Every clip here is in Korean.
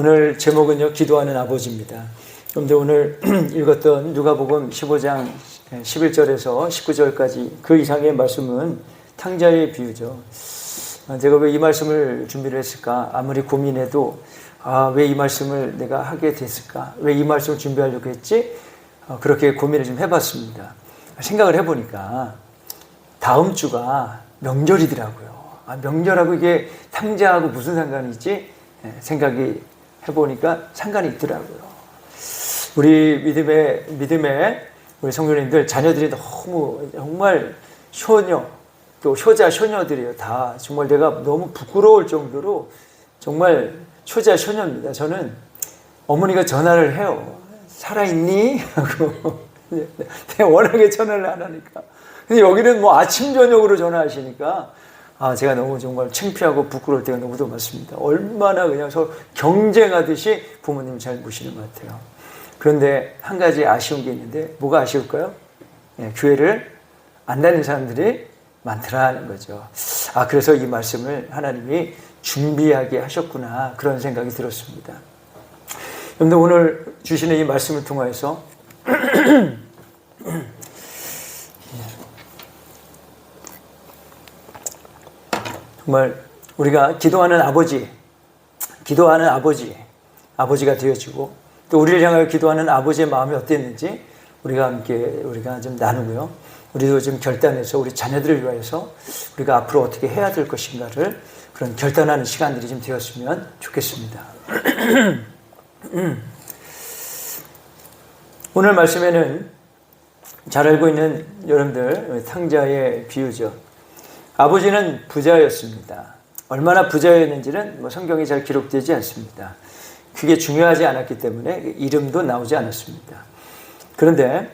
오늘 제목은요, 기도하는 아버지입니다. 그런데 오늘 읽었던 누가복음 15장 11절에서 19절까지 그 이상의 말씀은 탕자의 비유죠. 제가 왜 이 말씀을 준비를 했을까? 아무리 고민해도 왜 이 말씀을 내가 하게 됐을까? 왜 이 말씀을 준비하려고 했지? 그렇게 고민을 좀 해봤습니다. 생각을 해보니까 다음 주가 명절이더라고요. 명절하고 이게 탕자하고 무슨 상관이 있지? 생각이 해보니까 상관이 있더라고요. 우리 믿음의 우리 성도님들 자녀들이 너무 정말 효녀 또 효자 효녀들이에요. 다 정말 내가 너무 부끄러울 정도로 정말 효자 효녀입니다. 저는 어머니가 전화를 해요. 살아있니? 하고 내가 워낙에 전화를 안 하니까. 근데 여기는 뭐 아침 저녁으로 전화하시니까 제가 너무 정말 창피하고 부끄러울 때가 너무도 많습니다. 얼마나 그냥 서로 경쟁하듯이 부모님을 잘 모시는 것 같아요. 그런데 한 가지 아쉬운 게 있는데 뭐가 아쉬울까요? 교회를 안 다니는 사람들이 많더라는 거죠. 그래서 이 말씀을 하나님이 준비하게 하셨구나 그런 생각이 들었습니다. 여러분들 오늘 주시는 이 말씀을 통하여서 정말 우리가 기도하는 아버지가 되어지고 또 우리를 향하여 기도하는 아버지의 마음이 어땠는지 우리가 좀 나누고요. 우리도 좀 결단해서 우리 자녀들을 위하여서 우리가 앞으로 어떻게 해야 될 것인가를 그런 결단하는 시간들이 좀 되었으면 좋겠습니다. 오늘 말씀에는 잘 알고 있는 여러분들 탕자의 비유죠. 아버지는 부자였습니다. 얼마나 부자였는지는 성경에 잘 기록되지 않습니다. 그게 중요하지 않았기 때문에 이름도 나오지 않았습니다. 그런데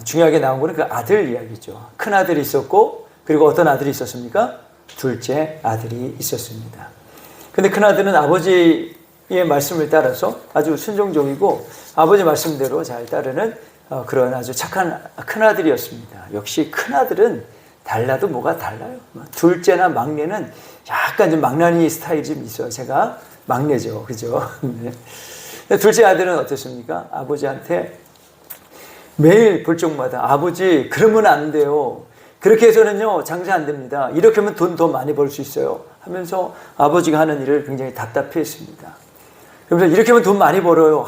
중요하게 나온 것은 그 아들 이야기죠. 큰 아들이 있었고 그리고 어떤 아들이 있었습니까? 둘째 아들이 있었습니다. 그런데 큰 아들은 아버지의 말씀을 따라서 아주 순종적이고 아버지 말씀대로 잘 따르는 그런 아주 착한 큰 아들이었습니다. 역시 큰 아들은 달라도 뭐가 달라요. 둘째나 막내는 약간 좀 망나니 스타일이 좀 있어요. 제가 막내죠. 그죠? 네. 둘째 아들은 어떻습니까? 아버지한테 매일 볼 적마다 아버지 그러면 안 돼요. 그렇게 해서는요 장사 안 됩니다. 이렇게 하면 돈 더 많이 벌 수 있어요. 하면서 아버지가 하는 일을 굉장히 답답해했습니다. 그러면서 이렇게 하면 돈 많이 벌어요.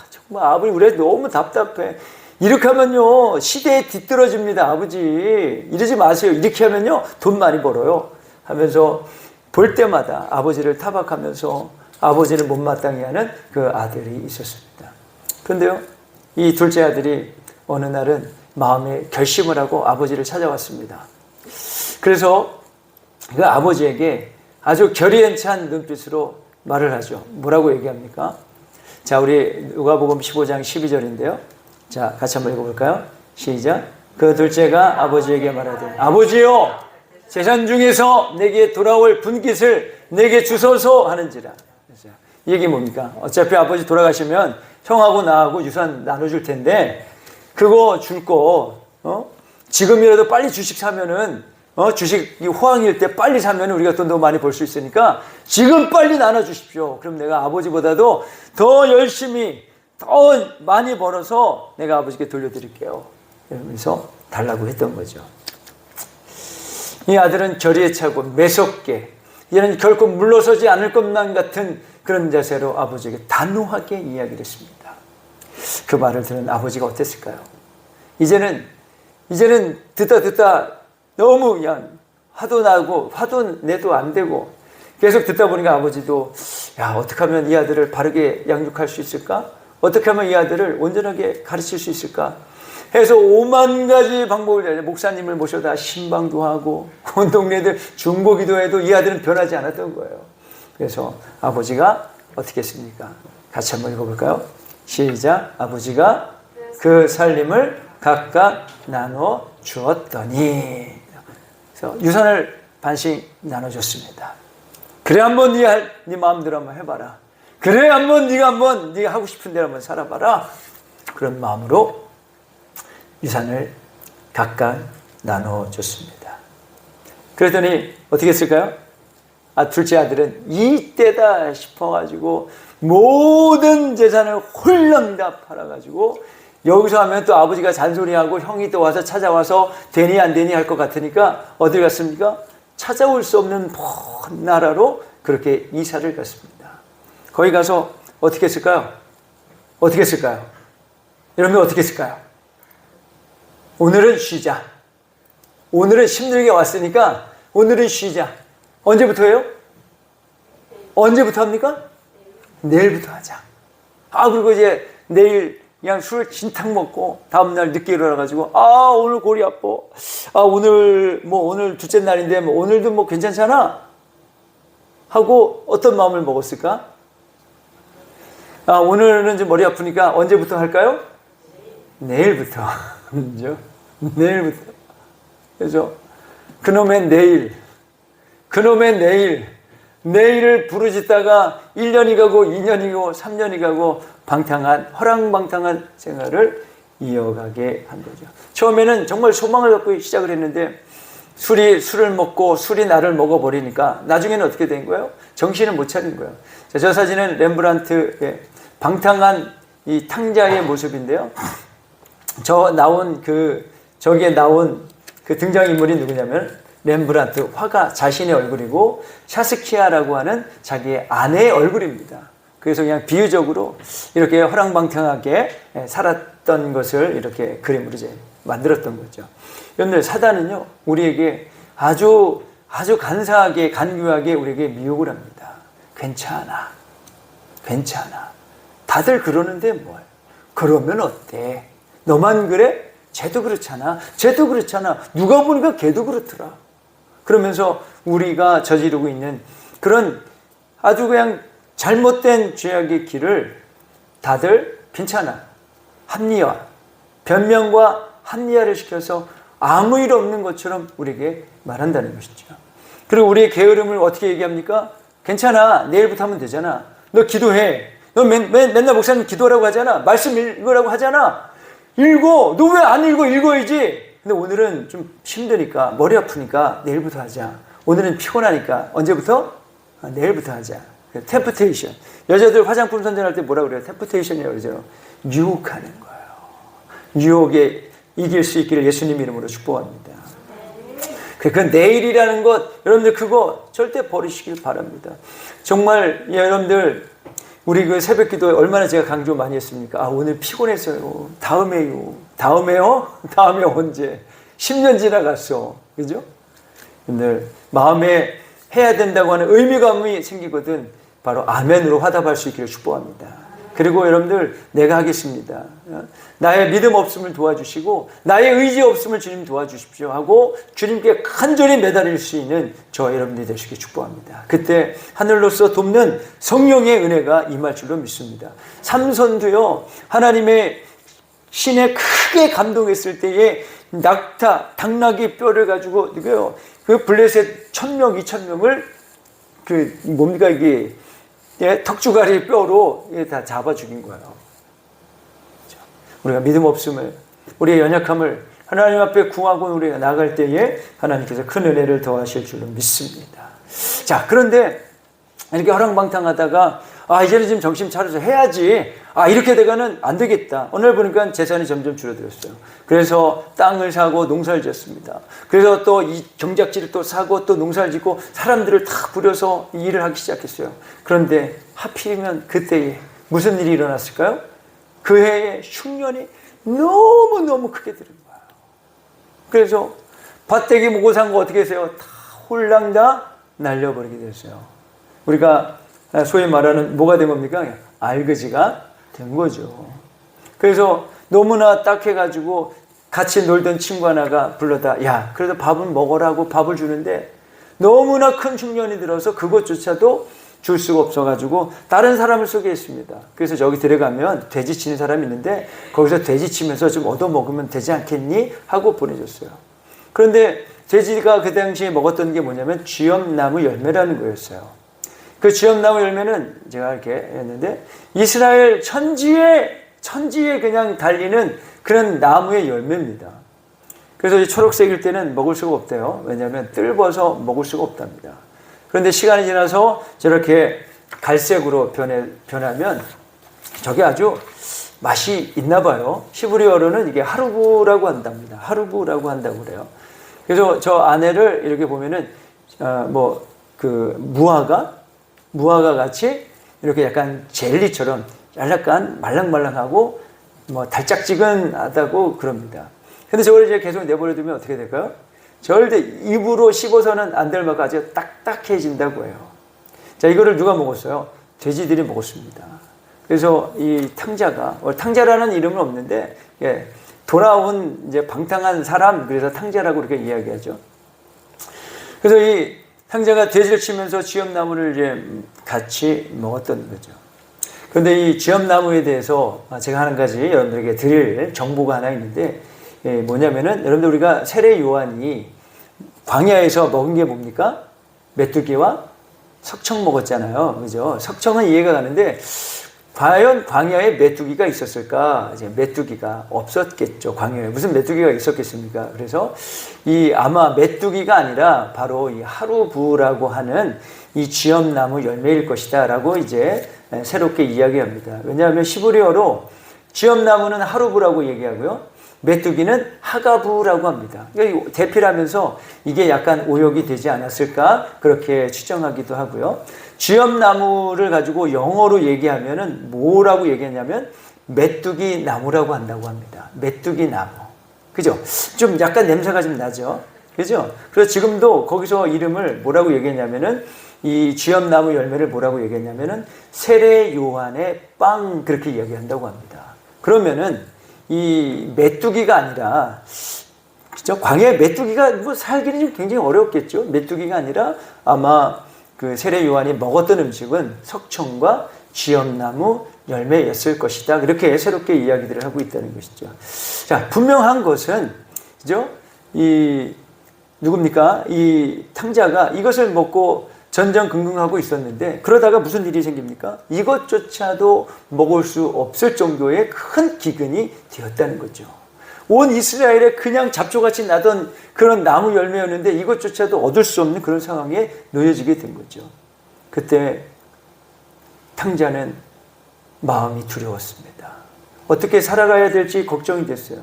정말 아버지 우리 너무 답답해. 이렇게 하면요 시대에 뒤떨어집니다. 아버지 이러지 마세요. 이렇게 하면요 돈 많이 벌어요. 하면서 볼 때마다 아버지를 타박하면서 아버지를 못마땅해 하는 그 아들이 있었습니다. 그런데요 이 둘째 아들이 어느 날은 마음에 결심을 하고 아버지를 찾아왔습니다. 그래서 그 아버지에게 아주 결의연찬 눈빛으로 말을 하죠. 뭐라고 얘기합니까? 자, 우리 누가복음 15장 12절인데요. 자, 같이 한번 읽어볼까요? 시작. 그 둘째가 아버지에게 말하되 아버지요 재산 중에서 내게 돌아올 분깃을 내게 주소서 하는지라. 이 얘기 뭡니까? 어차피 아버지 돌아가시면 형하고 나하고 유산 나눠줄 텐데 그거 줄 거 지금이라도 빨리 주식 사면은 주식이 호황일 때 빨리 사면은 우리가 돈 더 많이 벌 수 있으니까 지금 빨리 나눠주십시오. 그럼 내가 아버지보다도 더 열심히 더 많이 벌어서 내가 아버지께 돌려드릴게요. 이러면서 달라고 했던 거죠. 이 아들은 결의에 차고 매섭게 이는 결코 물러서지 않을 것만 같은 그런 자세로 아버지에게 단호하게 이야기를 했습니다. 그 말을 들은 아버지가 어땠을까요? 이제는 듣다 너무 그냥 화도 나고 화도 내도 안 되고 계속 듣다 보니까 아버지도 어떻게 하면 이 아들을 바르게 양육할 수 있을까? 어떻게 하면 이 아들을 온전하게 가르칠 수 있을까? 해서 5만 가지 방법을 목사님을 모셔다 신방도 하고 온 동네들 중보기도 해도 이 아들은 변하지 않았던 거예요. 그래서 아버지가 어떻게 했습니까? 같이 한번 읽어볼까요? 시작. 아버지가 그 살림을 각각 나눠 주었더니 그래서 유산을 반씩 나눠줬습니다. 그래 한번 네 마음대로 한번 해봐라. 그래 한번 네가 하고 싶은 대로 한번 살아봐라. 그런 마음으로 유산을 각각 나눠줬습니다. 그랬더니 어떻게 했을까요? 둘째 아들은 이때다 싶어가지고 모든 재산을 홀랑 다 팔아가지고 여기서 하면 또 아버지가 잔소리하고 형이 또 와서 찾아와서 되니 안 되니 할 것 같으니까 어디 갔습니까? 찾아올 수 없는 먼 나라로 그렇게 이사를 갔습니다. 거기 가서 어떻게 했을까요? 어떻게 했을까요? 여러분 어떻게 했을까요? 오늘은 쉬자. 오늘은 힘들게 왔으니까 오늘은 쉬자. 언제부터예요? 언제부터 합니까? 내일부터 하자. 그리고 이제 내일 그냥 술 진탕 먹고 다음날 늦게 일어나가지고 오늘 골이 아파. 오늘 둘째 날인데 오늘도 괜찮잖아 하고 어떤 마음을 먹었을까? 오늘은 좀 머리 아프니까 언제부터 할까요? 내일부터. 그죠? 내일부터. 그래서 그놈의 내일을 부르짖다가 1년이 가고 2년이 가고 3년이 가고 허랑방탕한 생활을 이어가게 한 거죠. 처음에는 정말 소망을 갖고 시작을 했는데 술을 먹고 술이 나를 먹어버리니까 나중에는 어떻게 된 거예요? 정신을 못 차린 거예요. 저 사진은 렘브란트의 방탕한 이 탕자의 모습인데요. 저기에 나온 그 등장인물이 누구냐면 렘브란트 화가 자신의 얼굴이고 샤스키아라고 하는 자기의 아내의 얼굴입니다. 그래서 그냥 비유적으로 이렇게 허랑방탕하게 살았던 것을 이렇게 그림으로 이제 만들었던 거죠. 여러분들 사단은요 우리에게 아주 간사하게 간교하게 우리에게 미혹을 합니다. 괜찮아. 다들 그러는데 뭘? 그러면 어때? 너만 그래? 쟤도 그렇잖아. 누가 보니까 걔도 그렇더라. 그러면서 우리가 저지르고 있는 그런 아주 그냥 잘못된 죄악의 길을 다들 괜찮아. 합리화. 변명과 합리화를 시켜서 아무 일 없는 것처럼 우리에게 말한다는 것이죠. 그리고 우리의 게으름을 어떻게 얘기합니까? 괜찮아. 내일부터 하면 되잖아. 너 기도해. 너 맨날 목사님 기도라고 하잖아. 말씀 읽으라고 하잖아. 읽어. 너 왜 안 읽어? 읽어야지. 근데 오늘은 좀 힘드니까 머리 아프니까 내일부터 하자. 오늘은 피곤하니까 언제부터? 내일부터 하자. 템프테이션. 여자들 화장품 선전할 때 뭐라 그래요? 템프테이션이라고 그러죠. 유혹하는 거예요. 유혹에 이길 수 있기를 예수님 이름으로 축복합니다. 그 내일이라는 것 여러분들 그거 절대 버리시길 바랍니다. 정말 여러분들 우리 그 새벽 기도에 얼마나 제가 강조 많이 했습니까? 오늘 피곤했어요. 다음에요. 다음에 언제? 10년 지나갔어. 그죠? 오늘 마음에 해야 된다고 하는 의미감이 생기거든 바로 아멘으로 화답할 수 있기를 축복합니다. 그리고 여러분들 내가 하겠습니다. 나의 믿음 없음을 도와주시고 나의 의지 없음을 주님 도와주십시오 하고 주님께 간절히 매달릴 수 있는 저 여러분들이 되시길 축복합니다. 그때 하늘로서 돕는 성령의 은혜가 임할 줄로 믿습니다. 삼손도요 하나님의 신에 크게 감동했을 때에 당나귀 뼈를 가지고 누구요? 그 블레셋 1000명 2000명을 이게 턱주가리 뼈로 다 잡아 죽인 거예요. 우리가 믿음 없음을, 우리의 연약함을 하나님 앞에 구하고 우리가 나갈 때에 하나님께서 큰 은혜를 더하실 줄로 믿습니다. 자, 그런데 이렇게 허랑방탕하다가 이제는 지금 정신 차려서 해야지. 이렇게 되가는 안 되겠다. 오늘 보니까 재산이 점점 줄어들었어요. 그래서 땅을 사고 농사를 지었습니다. 그래서 또 이 경작지를 또 사고 또 농사를 짓고 사람들을 다 부려서 일을 하기 시작했어요. 그런데 하필이면 그때에 무슨 일이 일어났을까요? 그 해에 흉년이 너무너무 크게 들은 거예요. 그래서 밭대기 먹고 산 거 어떻게 했어요? 다 홀랑 다 날려버리게 됐어요. 우리가 소위 말하는 뭐가 된 겁니까? 알거지가 된 거죠. 그래서 너무나 딱해가지고 같이 놀던 친구 하나가 불러다 야 그래도 밥은 먹어라고 밥을 주는데 너무나 큰 흉년이 들어서 그것조차도 줄 수가 없어가지고 다른 사람을 소개했습니다. 그래서 저기 들어가면 돼지 치는 사람이 있는데 거기서 돼지 치면서 좀 얻어먹으면 되지 않겠니? 하고 보내줬어요. 그런데 돼지가 그 당시에 먹었던 게 뭐냐면 쥐엄나무 열매라는 거였어요. 그 쥐엄나무 열매는 제가 이렇게 했는데 이스라엘 천지에 그냥 달리는 그런 나무의 열매입니다. 그래서 이 초록색일 때는 먹을 수가 없대요. 왜냐하면 뜰버서 먹을 수가 없답니다. 그런데 시간이 지나서 저렇게 갈색으로 변하면 저게 아주 맛이 있나 봐요. 히브리어로는 이게 하루브라고 한답니다. 하루브라고 한다고 그래요. 그래서 저 안에를 이렇게 보면은 무화과 같이 이렇게 약간 젤리처럼 약간 말랑말랑하고 달짝지근하다고 그럽니다. 근데 저걸 이제 계속 내버려두면 어떻게 될까요? 절대 입으로 씹어서는 안 될 만큼 아주 딱딱해진다고 해요. 자, 이거를 누가 먹었어요? 돼지들이 먹었습니다. 그래서 이 탕자라는 이름은 없는데, 돌아온 이제 방탕한 사람, 그래서 탕자라고 이렇게 이야기하죠. 그래서 이 탕자가 돼지를 치면서 쥐엄나무를 이제 같이 먹었던 거죠. 그런데 이 쥐엄나무에 대해서 제가 한 가지 여러분들에게 드릴 정보가 하나 있는데, 뭐냐면은 여러분들 우리가 세례 요한이 광야에서 먹은 게 뭡니까? 메뚜기와 석청 먹었잖아요. 그죠? 석청은 이해가 가는데 과연 광야에 메뚜기가 있었을까? 이제 메뚜기가 없었겠죠. 광야에 무슨 메뚜기가 있었겠습니까? 그래서 아마 메뚜기가 아니라 바로 이 하루부라고 하는 이 쥐엄나무 열매일 것이다라고 이제 새롭게 이야기합니다. 왜냐하면 히브리어로 쥐엄나무는 하루부라고 얘기하고요. 메뚜기는 하가부라고 합니다. 대필하면서 이게 약간 오역이 되지 않았을까? 그렇게 추정하기도 하고요. 쥐엄나무를 가지고 영어로 얘기하면은 뭐라고 얘기했냐면 메뚜기 나무라고 한다고 합니다. 메뚜기 나무. 그죠? 좀 약간 냄새가 좀 나죠? 그죠? 그래서 지금도 거기서 이름을 뭐라고 얘기했냐면은 이 쥐엄나무 열매를 뭐라고 얘기했냐면은 세례 요한의 빵 그렇게 이야기한다고 합니다. 그러면은 이 메뚜기가 아니라, 그죠? 광야에 메뚜기가 살기는 좀 굉장히 어렵겠죠? 메뚜기가 아니라 아마 그 세례 요한이 먹었던 음식은 석청과 쥐엄나무 열매였을 것이다. 그렇게 새롭게 이야기들을 하고 있다는 것이죠. 자, 분명한 것은, 그죠? 누굽니까? 이 탕자가 이것을 먹고 전전긍긍하고 있었는데 그러다가 무슨 일이 생깁니까? 이것조차도 먹을 수 없을 정도의 큰 기근이 되었다는 거죠. 온 이스라엘에 그냥 잡초같이 나던 그런 나무 열매였는데 이것조차도 얻을 수 없는 그런 상황에 놓여지게 된 거죠. 그때 탕자는 마음이 두려웠습니다. 어떻게 살아가야 될지 걱정이 됐어요.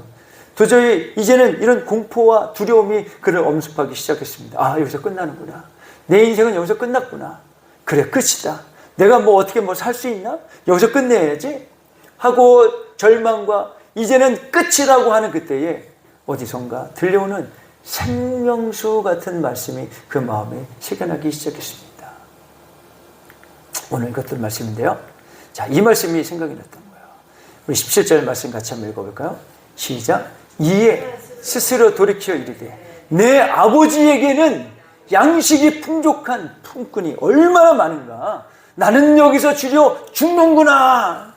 도저히 이제는 이런 공포와 두려움이 그를 엄습하기 시작했습니다. 아, 여기서 끝나는구나. 내 인생은 여기서 끝났구나. 그래, 끝이다. 내가 어떻게 살 수 있나? 여기서 끝내야지 하고 절망과 이제는 끝이라고 하는 그때에 어디선가 들려오는 생명수 같은 말씀이 그 마음에 새겨나기 시작했습니다. 오늘 이것들 말씀인데요. 자, 이 말씀이 생각이 났던 거예요. 우리 17절 말씀 같이 한번 읽어볼까요? 시작. 이에 스스로 돌이켜 이르되 내 아버지에게는 양식이 풍족한 품꾼이 얼마나 많은가. 나는 여기서 주려 죽는구나.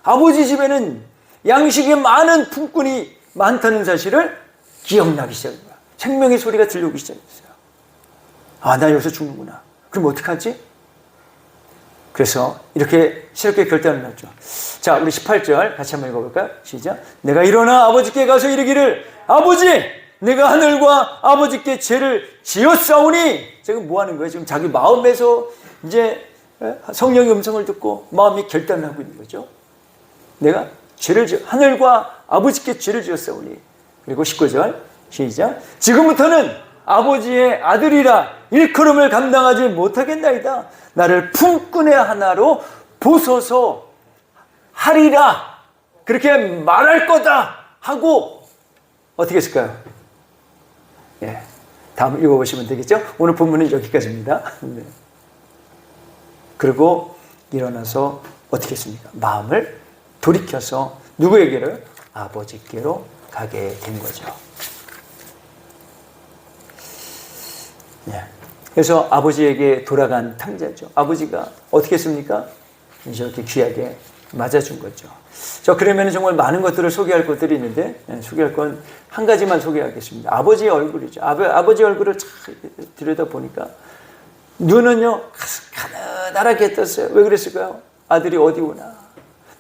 아버지 집에는 양식이 많은 품꾼이 많다는 사실을 기억나기 시작합니다. 생명의 소리가 들려오기 시작했어요. 아, 나 여기서 죽는구나. 그럼 어떡하지? 그래서 이렇게 새롭게 결단을 했죠. 자, 우리 18절 같이 한번 읽어볼까요? 시작. 내가 일어나 아버지께 가서 이르기를 아버지! 내가 하늘과 아버지께 죄를 지었사오니. 지금 뭐 하는 거예요? 지금 자기 마음에서 이제 성령의 음성을 듣고 마음이 결단을 하고 있는 거죠. 내가 하늘과 아버지께 죄를 지었사오니. 그리고 19절 시작. 지금부터는 아버지의 아들이라 일컬음을 감당하지 못하겠나이다. 나를 품꾼의 하나로 보소서 하리라. 그렇게 말할 거다 하고 어떻게 했을까요? 예, 다음 읽어보시면 되겠죠? 오늘 본문은 여기까지입니다. 네. 그리고 일어나서 어떻게 했습니까? 마음을 돌이켜서 누구에게를? 아버지께로 가게 된 거죠. 예. 그래서 아버지에게 돌아간 탕자죠. 아버지가 어떻게 했습니까? 이렇게 귀하게 맞아준 거죠. 그러면 정말 많은 것들을 소개할 것들이 있는데 소개할 건 한 가지만 소개하겠습니다. 아버지의 얼굴이죠. 아버지 얼굴을 들여다보니까 눈은요 가느다랗게 떴어요. 왜 그랬을까요? 아들이 어디 오나.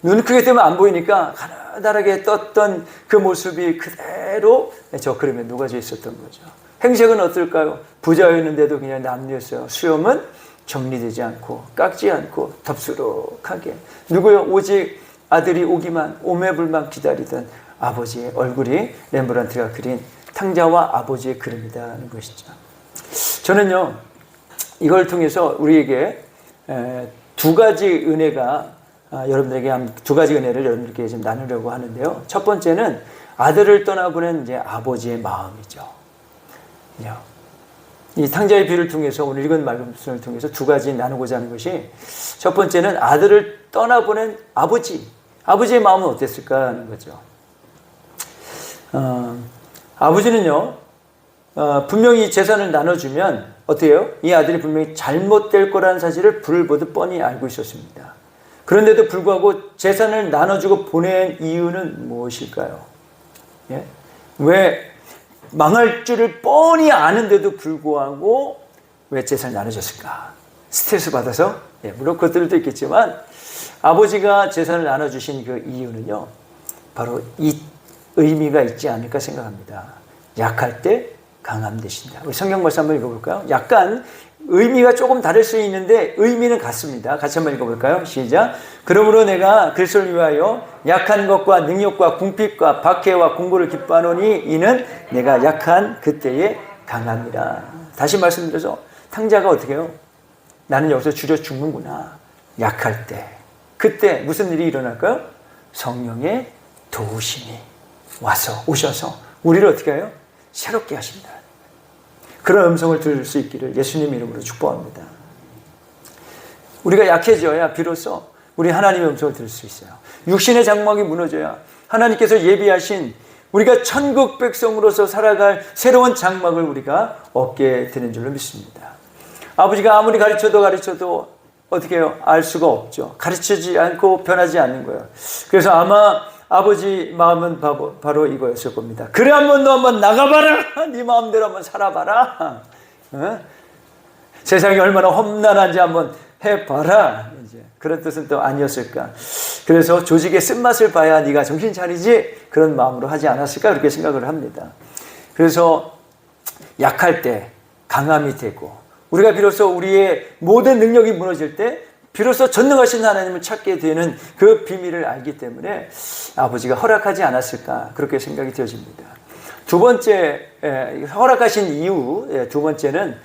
눈 크게 뜨면 안 보이니까 가느다랗게 떴던 그 모습이 그대로 저 그림에 녹아져 있었던 거죠. 행색은 어떨까요? 부자였는데도 그냥 남녀였어요. 수염은 정리되지 않고 깎지 않고 덥수룩하게 누구요? 오직 아들이 오매불만 기다리던 아버지의 얼굴이 렘브란트가 그린 탕자와 아버지의 그림이라는 것이죠. 저는요, 이걸 통해서 우리에게 두 가지 은혜가 여러분들에게 한 두 가지 은혜를 여러분들께 좀 나누려고 하는데요. 첫 번째는 아들을 떠나보낸 이제 아버지의 마음이죠. 이 탕자의 비유를 통해서 오늘 읽은 말씀을 통해서 두 가지 나누고자 하는 것이, 첫 번째는 아들을 떠나보낸 아버지의 마음은 어땠을까 하는 거죠. 아버지는요, 분명히 재산을 나눠주면 어때요? 이 아들이 분명히 잘못될 거라는 사실을 불을 보듯 뻔히 알고 있었습니다. 그런데도 불구하고 재산을 나눠주고 보낸 이유는 무엇일까요? 예? 왜 망할 줄을 뻔히 아는데도 불구하고 왜 재산을 나눠줬을까? 스트레스 받아서? 예, 물론 그것들도 있겠지만 아버지가 재산을 나눠주신 그 이유는요, 바로 이 의미가 있지 않을까 생각합니다. 약할 때 강함 되신다. 우리 성경 말씀 한번 읽어볼까요? 약간 의미가 조금 다를 수 있는데 의미는 같습니다. 같이 한번 읽어볼까요? 시작. 그러므로 내가 그리스도를 위하여 약한 것과 능력과 궁핍과 박해와 공고를 기뻐하노니 이는 내가 약한 그때에 강함이라. 다시 말씀드려서 탕자가 어떻게 해요? 나는 여기서 줄여 죽는구나. 약할 때. 그때 무슨 일이 일어날까요? 성령의 도우심이 오셔서 우리를 어떻게 해요? 새롭게 하신다. 그런 음성을 들을 수 있기를 예수님 이름으로 축복합니다. 우리가 약해져야 비로소 우리 하나님의 음성을 들을 수 있어요. 육신의 장막이 무너져야 하나님께서 예비하신 우리가 천국 백성으로서 살아갈 새로운 장막을 우리가 얻게 되는 줄로 믿습니다. 아버지가 아무리 가르쳐도 어떻게 해요? 알 수가 없죠. 가르치지 않고 변하지 않는 거예요. 그래서 아마 아버지 마음은 바로 이거였을 겁니다. 그래 너 한번 나가봐라. 네 마음대로 한번 살아봐라. 세상이 얼마나 험난한지 한번 해봐라. 이제 그런 뜻은 또 아니었을까. 그래서 조직의 쓴맛을 봐야 네가 정신 차리지, 그런 마음으로 하지 않았을까, 그렇게 생각을 합니다. 그래서 약할 때 강함이 되고, 우리가 비로소 우리의 모든 능력이 무너질 때 비로소 전능하신 하나님을 찾게 되는 그 비밀을 알기 때문에 아버지가 허락하지 않았을까, 그렇게 생각이 되어집니다. 두 번째, 허락하신 이유 두 번째는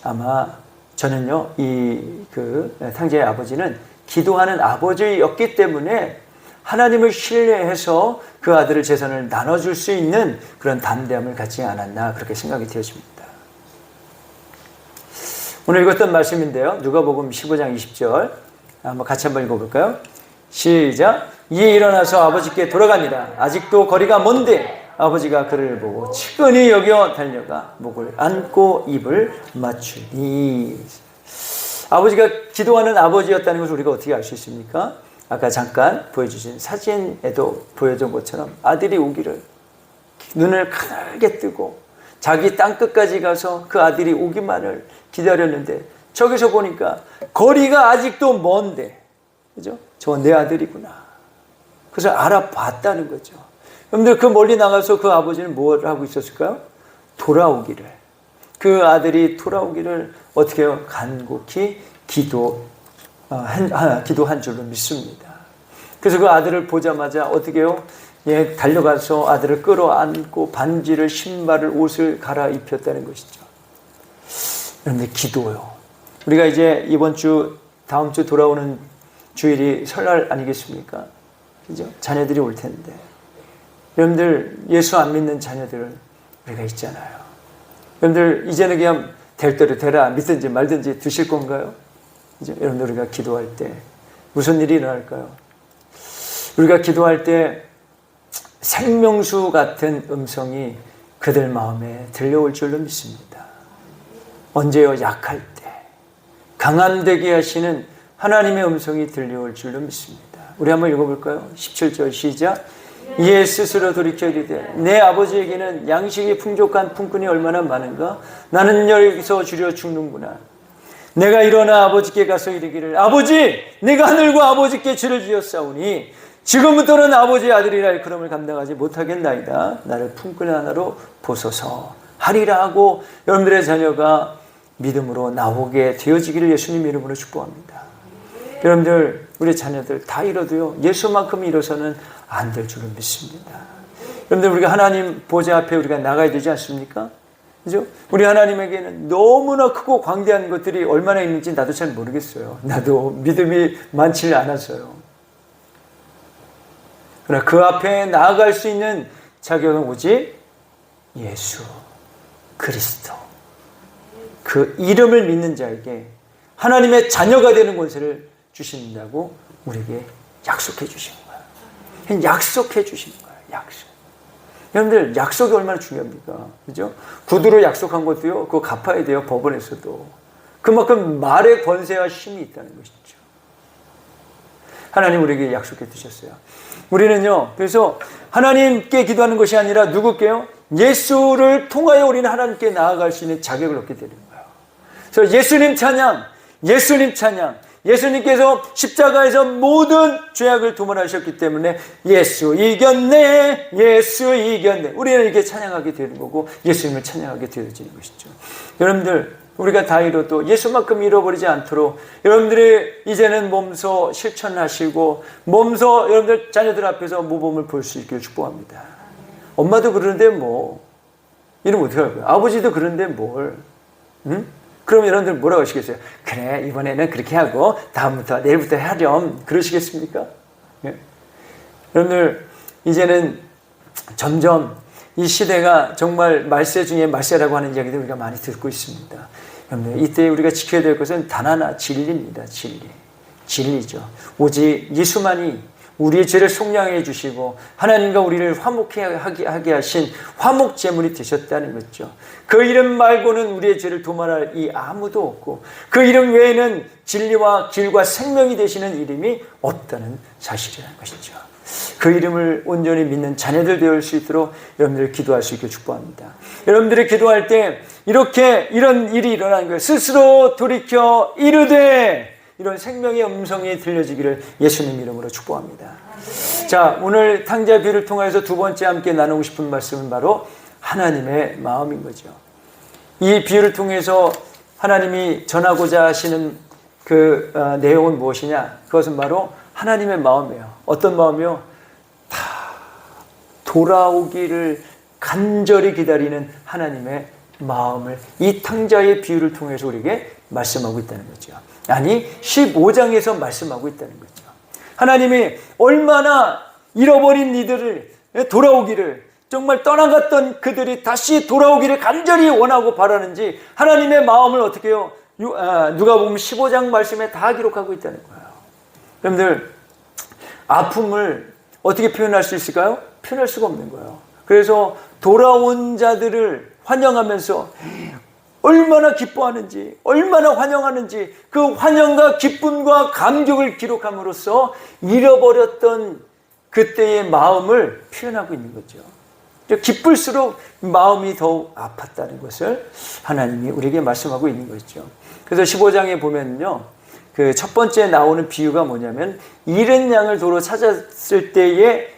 아마 저는요, 탕자의 아버지는 기도하는 아버지였기 때문에 하나님을 신뢰해서 그 아들의 재산을 나눠줄 수 있는 그런 담대함을 갖지 않았나, 그렇게 생각이 되어집니다. 오늘 읽었던 말씀인데요, 누가복음 15장 20절 한번 같이 한번 읽어볼까요? 시작. 이에 일어나서 아버지께 돌아갑니다. 아직도 거리가 먼데 아버지가 그를 보고 측은히 여겨 달려가 목을 안고 입을 맞추니. 아버지가 기도하는 아버지였다는 것을 우리가 어떻게 알 수 있습니까? 아까 잠깐 보여주신 사진에도 보여준 것처럼 아들이 오기를 눈을 가늘게 뜨고 자기 땅끝까지 가서 그 아들이 오기만을 기다렸는데, 저기서 보니까 거리가 아직도 먼데, 그죠? 저건 내 아들이구나. 그래서 알아봤다는 거죠. 여러분들, 그 멀리 나가서 그 아버지는 뭘 하고 있었을까요? 돌아오기를. 그 아들이 돌아오기를 어떻게 해요? 간곡히 기도한 줄로 믿습니다. 그래서 그 아들을 보자마자 어떻게 해요? 달려가서 아들을 끌어안고 반지를, 신발을, 옷을 갈아입혔다는 것이죠. 여러분들, 기도요. 우리가 이제 이번 주, 다음 주 돌아오는 주일이 설날 아니겠습니까? 그죠? 자녀들이 올 텐데. 여러분들, 예수 안 믿는 자녀들 우리가 있잖아요. 여러분들, 이제는 그냥 될 대로 되라, 믿든지 말든지 두실 건가요? 그죠? 여러분들, 우리가 기도할 때 무슨 일이 일어날까요? 우리가 기도할 때 생명수 같은 음성이 그들 마음에 들려올 줄로 믿습니다. 언제요? 약할 때. 강함되게 하시는 하나님의 음성이 들려올 줄로 믿습니다. 우리 한번 읽어볼까요? 17절 시작. 이에 스스로 돌이켜 이르되 내 아버지에게는 양식이 풍족한 품꾼이 얼마나 많은가? 나는 여기서 줄여 죽는구나. 내가 일어나 아버지께 가서 이르기를 아버지, 내가 하늘과 아버지께 죄를 지었사오니 지금부터는 아버지의 아들이라 일컬음을 감당하지 못하겠나이다. 나를 품꾼 하나로 보소서 하리라 하고, 여러분들의 자녀가 믿음으로 나오게 되어지기를 예수님 이름으로 축복합니다. 여러분들, 우리 자녀들 다 잃어도요, 예수만큼 잃어서는 안 될 줄을 믿습니다. 여러분들, 우리가 하나님 보좌 앞에 우리가 나가야 되지 않습니까? 그죠? 우리 하나님에게는 너무나 크고 광대한 것들이 얼마나 있는지 나도 잘 모르겠어요. 나도 믿음이 많지 않아서요. 그러나 그 앞에 나아갈 수 있는 자격은 오직 예수 그리스도, 그 이름을 믿는 자에게 하나님의 자녀가 되는 권세를 주신다고 우리에게 약속해 주시는 거예요. 약속해 주시는 거예요. 약속. 여러분들, 약속이 얼마나 중요합니까? 그죠? 구두로 약속한 것도요, 그거 갚아야 돼요. 법원에서도. 그만큼 말의 권세와 힘이 있다는 것이죠. 하나님 우리에게 약속해 주셨어요. 우리는요, 그래서 하나님께 기도하는 것이 아니라 누구께요? 예수를 통하여 우리는 하나님께 나아갈 수 있는 자격을 얻게 되는 거예요. 그래서 예수님 찬양, 예수님 찬양. 예수님께서 십자가에서 모든 죄악을 도말하셨기 때문에 예수 이겼네, 예수 이겼네. 우리는 이렇게 찬양하게 되는 거고 예수님을 찬양하게 되어지는 것이죠. 여러분들, 우리가 다 잃어도 예수만큼 잃어버리지 않도록 여러분들이 이제는 몸소 실천하시고 몸소 여러분들 자녀들 앞에서 모범을 볼 수 있기를 축복합니다. 엄마도 그러는데 뭐 이러면 어떻게 할 거예요? 아버지도 그러는데 뭘? 응? 그럼 여러분들 뭐라고 하시겠어요? 그래, 이번에는 그렇게 하고 다음부터 내일부터 하렴, 그러시겠습니까? 예? 여러분들, 이제는 점점 이 시대가 정말 말세 중에 말세라고 하는 이야기들 우리가 많이 듣고 있습니다. 여러분들, 이때 우리가 지켜야 될 것은 단 하나, 진리입니다. 진리죠. 오직 예수만이 우리의 죄를 속량해 주시고 하나님과 우리를 화목하게 하신 화목 제물이 되셨다는 거죠. 그 이름 말고는 우리의 죄를 도말할 이 아무도 없고 그 이름 외에는 진리와 길과 생명이 되시는 이름이 없다는 사실이라는 것이죠. 그 이름을 온전히 믿는 자녀들 되어 수 있도록 여러분들 기도할 수 있게 축복합니다. 여러분들이 기도할 때 이런 일이 일어나는 거예요. 스스로 돌이켜 이르되, 이런 생명의 음성이 들려지기를 예수님 이름으로 축복합니다. 자, 오늘 탕자 비유를 통해서 두 번째 함께 나누고 싶은 말씀은 바로 하나님의 마음인 거죠. 이 비유를 통해서 하나님이 전하고자 하시는 그 내용은 무엇이냐? 그것은 바로 하나님의 마음이에요. 어떤 마음이요? 다 돌아오기를 간절히 기다리는 하나님의 마음을 이 탕자의 비유를 통해서 우리에게 말씀하고 있다는 거죠. 아니, 15장에서 말씀하고 있다는 거죠. 하나님이 얼마나 잃어버린 이들을 돌아오기를, 정말 떠나갔던 그들이 다시 돌아오기를 간절히 원하고 바라는지 하나님의 마음을 어떻게 해요? 누가복음 15장 말씀에 다 기록하고 있다는 거예요. 여러분들, 아픔을 어떻게 표현할 수 있을까요? 표현할 수가 없는 거예요. 그래서 돌아온 자들을 환영하면서 얼마나 기뻐하는지, 얼마나 환영하는지, 그 환영과 기쁨과 감격을 기록함으로써 잃어버렸던 그때의 마음을 표현하고 있는 거죠. 기쁠수록 마음이 더욱 아팠다는 것을 하나님이 우리에게 말씀하고 있는 거죠. 그래서 15장에 보면요, 그 첫 번째 나오는 비유가 뭐냐면 잃은 양을 도로 찾았을 때의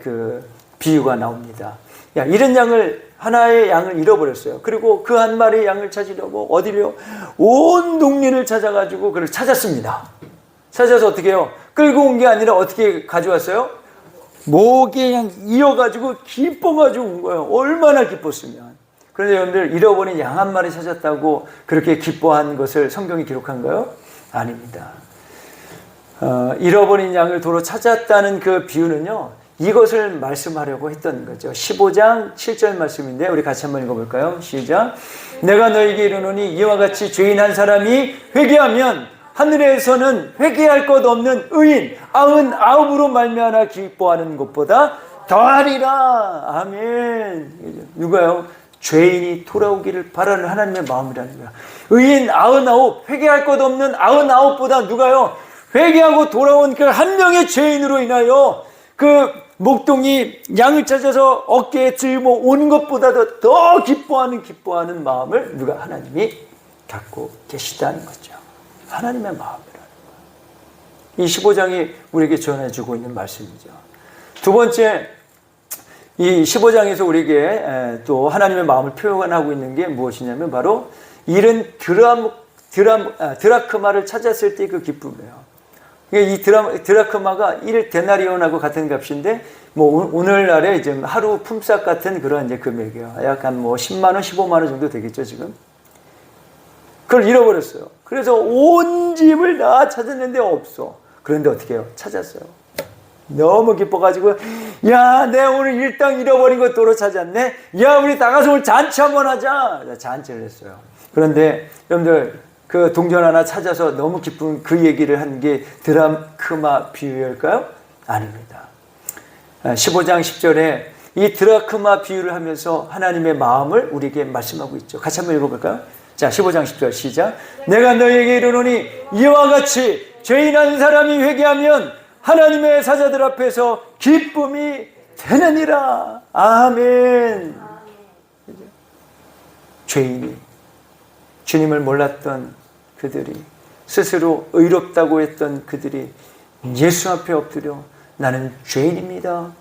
그 비유가 나옵니다. 잃은 양을, 하나의 양을 잃어버렸어요. 그리고 그 한 마리의 양을 찾으려고 어디로요? 온 동네를 찾아가지고 그를 찾았습니다. 찾아서 어떻게 해요? 끌고 온 게 아니라 어떻게 가져왔어요? 목에 그냥 이어가지고 기뻐가지고 온 거예요. 얼마나 기뻤으면. 그런데 여러분들, 잃어버린 양 한 마리 찾았다고 그렇게 기뻐한 것을 성경이 기록한가요? 아닙니다. 잃어버린 양을 도로 찾았다는 그 비유는요, 이것을 말씀하려고 했던 거죠. 15장 7절 말씀인데 우리 같이 한번 읽어볼까요? 시작. 내가 너에게 이르노니 이와 같이 죄인 한 사람이 회개하면 하늘에서는 회개할 것 없는 의인 99으로 말미암아 기뻐하는 것보다 더하리라. 아멘. 누가요? 죄인이 돌아오기를 바라는 하나님의 마음이라는 거야. 의인 99, 회개할 것 없는 99보다 누가요? 회개하고 돌아온 그 한 명의 죄인으로 인하여 그 목동이 양을 찾아서 어깨에 짊어 온 것보다도 더 기뻐하는 마음을 누가? 하나님이 갖고 계시다는 거죠. 하나님의 마음이라는 거예요. 이 15장이 우리에게 전해주고 있는 말씀이죠. 두 번째, 이 15장에서 우리에게 또 하나님의 마음을 표현하고 있는 게 무엇이냐면 바로 잃은 드라크마를 찾았을 때 그 기쁨이에요. 이 드라크마가 1데나리온하고 같은 값인데, 뭐 오늘날에 이제 하루 품삯 같은 그런 이제 금액이에요. 약간 뭐 10만 원, 15만 원 정도 되겠죠, 지금. 그걸 잃어버렸어요. 그래서 온 집을 다 찾았는데 없어. 그런데 어떻게 해요? 찾았어요. 너무 기뻐가지고, 야, 내가 오늘 일당 잃어버린 거 도로 찾았네? 야, 우리 나가서 오늘 잔치 한번 하자! 잔치를 했어요. 그런데 여러분들, 그 동전 하나 찾아서 너무 기쁜 그 얘기를 한 게 드라크마 비유일까요? 아닙니다. 15장 10절에 이 드라크마 비유를 하면서 하나님의 마음을 우리에게 말씀하고 있죠. 같이 한번 읽어볼까요? 자, 15장 10절 시작. 내가 너희에게 이르노니 이와 같이 죄인한 사람이 회개하면 하나님의 사자들 앞에서 기쁨이 되느니라. 아멘. 죄인이, 주님을 몰랐던 그들이, 스스로 의롭다고 했던 그들이 예수 앞에 엎드려 나는 죄인입니다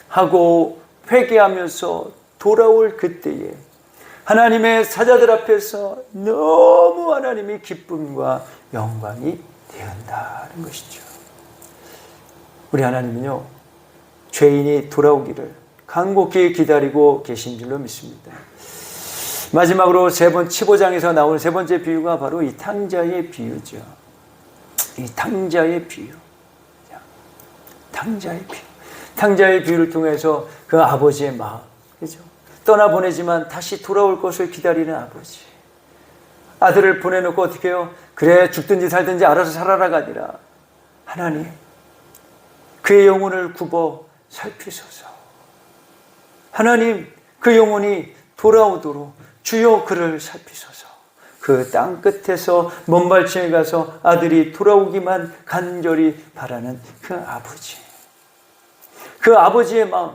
하고 회개하면서 돌아올 그때에 하나님의 사자들 앞에서 너무 하나님이 기쁨과 영광이 되었다는 것이죠. 우리 하나님은요, 죄인이 돌아오기를 간곡히 기다리고 계신 줄로 믿습니다. 마지막으로 15장에서 나오는 세 번째 비유가 바로 이 탕자의 비유죠. 이 탕자의 비유. 탕자의 비유. 탕자의 비유를 통해서 그 아버지의 마음, 그죠? 떠나보내지만 다시 돌아올 것을 기다리는 아버지. 아들을 보내놓고 어떻게 해요? 그래, 죽든지 살든지 알아서 살아라가 아니라, 하나님, 그의 영혼을 굽어 살피소서. 하나님, 그 영혼이 돌아오도록 주여 그를 살피소서. 그 땅 끝에서 먼 발치에 가서 아들이 돌아오기만 간절히 바라는 그 아버지. 그 아버지의 마음,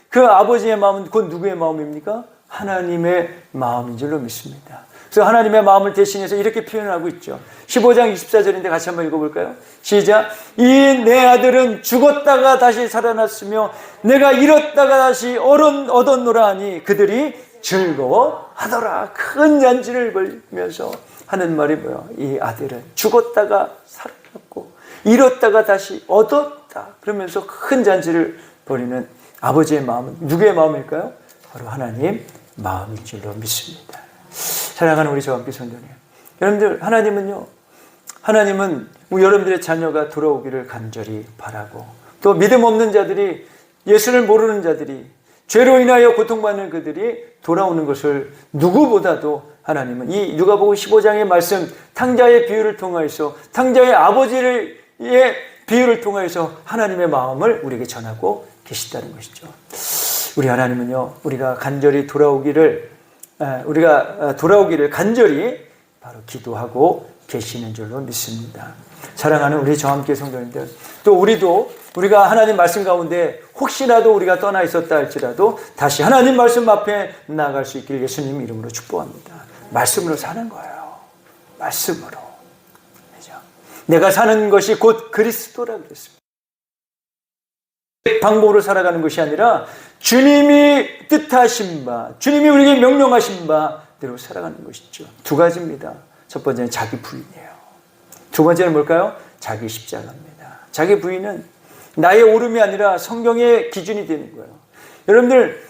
그 아버지의 마음은 곧 누구의 마음입니까? 하나님의 마음인 줄로 믿습니다. 그래서 하나님의 마음을 대신해서 이렇게 표현하고 있죠. 15장 24절인데 같이 한번 읽어볼까요? 시작. 이 내 아들은 죽었다가 다시 살아났으며 내가 잃었다가 다시 얻었노라 하니 그들이 즐거워하더라. 큰 잔치를 벌면서 하는 말이 뭐예요? 이 아들은 죽었다가 살아났고 잃었다가 다시 얻었다. 그러면서 큰 잔치를 벌이는 아버지의 마음은 누구의 마음일까요? 바로 하나님 마음일 줄로 믿습니다. 사랑하는 우리 저와 함께 성도님, 여러분들, 하나님은 여러분들의 자녀가 돌아오기를 간절히 바라고, 또 믿음 없는 자들이, 예수를 모르는 자들이, 죄로 인하여 고통받는 그들이 돌아오는 것을 누구보다도 하나님은 이 누가복음 15장의 말씀, 탕자의 비유를 통하여서, 탕자의 아버지의 비유를 통하여서 하나님의 마음을 우리에게 전하고 계시다는 것이죠. 우리 하나님은요, 우리가 돌아오기를 간절히 바로 기도하고 계시는 줄로 믿습니다. 사랑하는 우리 저와 함께 성도님들, 또 우리가 하나님 말씀 가운데 혹시라도 우리가 떠나 있었다 할지라도 다시 하나님 말씀 앞에 나아갈 수 있기를 예수님 이름으로 축복합니다. 말씀으로 사는 거예요. 말씀으로. 그렇죠? 내가 사는 것이 곧 그리스도라 그랬습니다. 방법으로 살아가는 것이 아니라 주님이 뜻하신 바, 주님이 우리에게 명령하신 바대로 살아가는 것이죠. 두 가지입니다. 첫 번째는 자기 부인이에요. 두 번째는 뭘까요? 자기 십자가입니다. 자기 부인은 나의 오름이 아니라 성경의 기준이 되는 거예요. 여러분들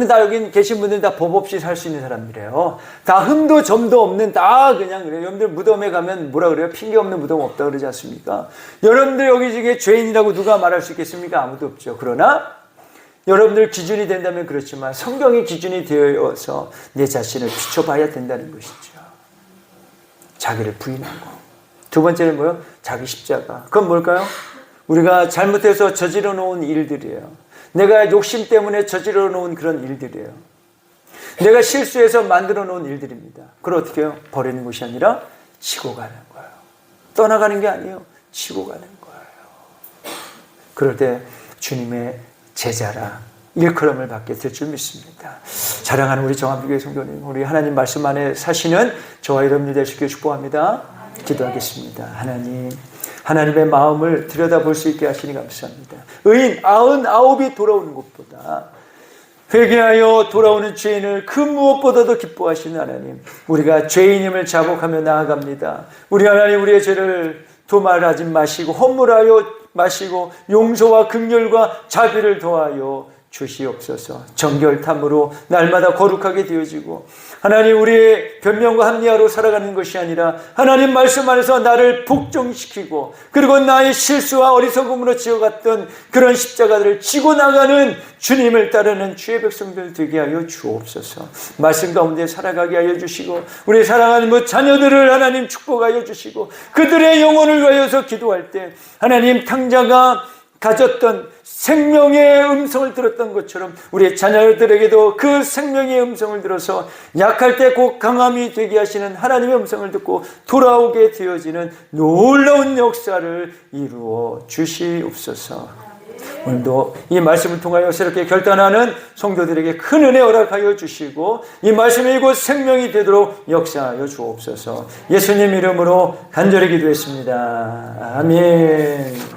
다 여기 계신 분들 다 법 없이 살 수 있는 사람들이에요. 다 흠도 점도 없는, 다 그냥 그래요. 여러분들 무덤에 가면 뭐라 그래요? 핑계 없는 무덤 없다 그러지 않습니까? 여러분들 여기 중에 죄인이라고 누가 말할 수 있겠습니까? 아무도 없죠. 그러나 여러분들 기준이 된다면 그렇지만 성경이 기준이 되어서 내 자신을 비춰봐야 된다는 것이죠. 자기를 부인하고. 두 번째는 뭐예요? 자기 십자가. 그건 뭘까요? 우리가 잘못해서 저질러 놓은 일들이에요. 내가 욕심 때문에 저질러 놓은 그런 일들이에요. 내가 실수해서 만들어 놓은 일들입니다. 그걸 어떻게 해요? 버리는 것이 아니라 지고 가는 거예요. 떠나가는 게 아니에요. 지고 가는 거예요. 그럴 때 주님의 제자라 일컬음을 받게 될 줄 믿습니다. 사랑하는 우리 정한비교회 성도님, 우리 하나님 말씀 안에 사시는 저와 여러분들 될 수 있게 축복합니다. 기도하겠습니다. 하나님의 마음을 들여다볼 수 있게 하시니 감사합니다. 의인 99이 돌아오는 것보다 회개하여 돌아오는 죄인을 그 무엇보다도 기뻐하시는 하나님, 우리가 죄인임을 자복하며 나아갑니다. 우리 하나님, 우리의 죄를 도말하지 마시고 허물하여 마시고 용서와 긍휼과 자비를 더하여 주시옵소서. 정결탐으로 날마다 거룩하게 되어지고, 하나님, 우리의 변명과 합리화로 살아가는 것이 아니라 하나님 말씀 안에서 나를 복종시키고, 그리고 나의 실수와 어리석음으로 지어갔던 그런 십자가들을 지고 나가는 주님을 따르는 주의 백성들 되게 하여 주옵소서. 말씀 가운데 살아가게 하여 주시고, 우리 사랑하는 자녀들을 하나님 축복하여 주시고, 그들의 영혼을 위하여서 기도할 때 하나님, 탕자가 가졌던 생명의 음성을 들었던 것처럼 우리의 자녀들에게도 그 생명의 음성을 들어서 약할 때 곧 강함이 되게 하시는 하나님의 음성을 듣고 돌아오게 되어지는 놀라운 역사를 이루어 주시옵소서. 오늘도 이 말씀을 통하여 새롭게 결단하는 성도들에게 큰 은혜 허락하여 주시고, 이 말씀이 곧 생명이 되도록 역사하여 주옵소서. 예수님 이름으로 간절히 기도했습니다. 아멘.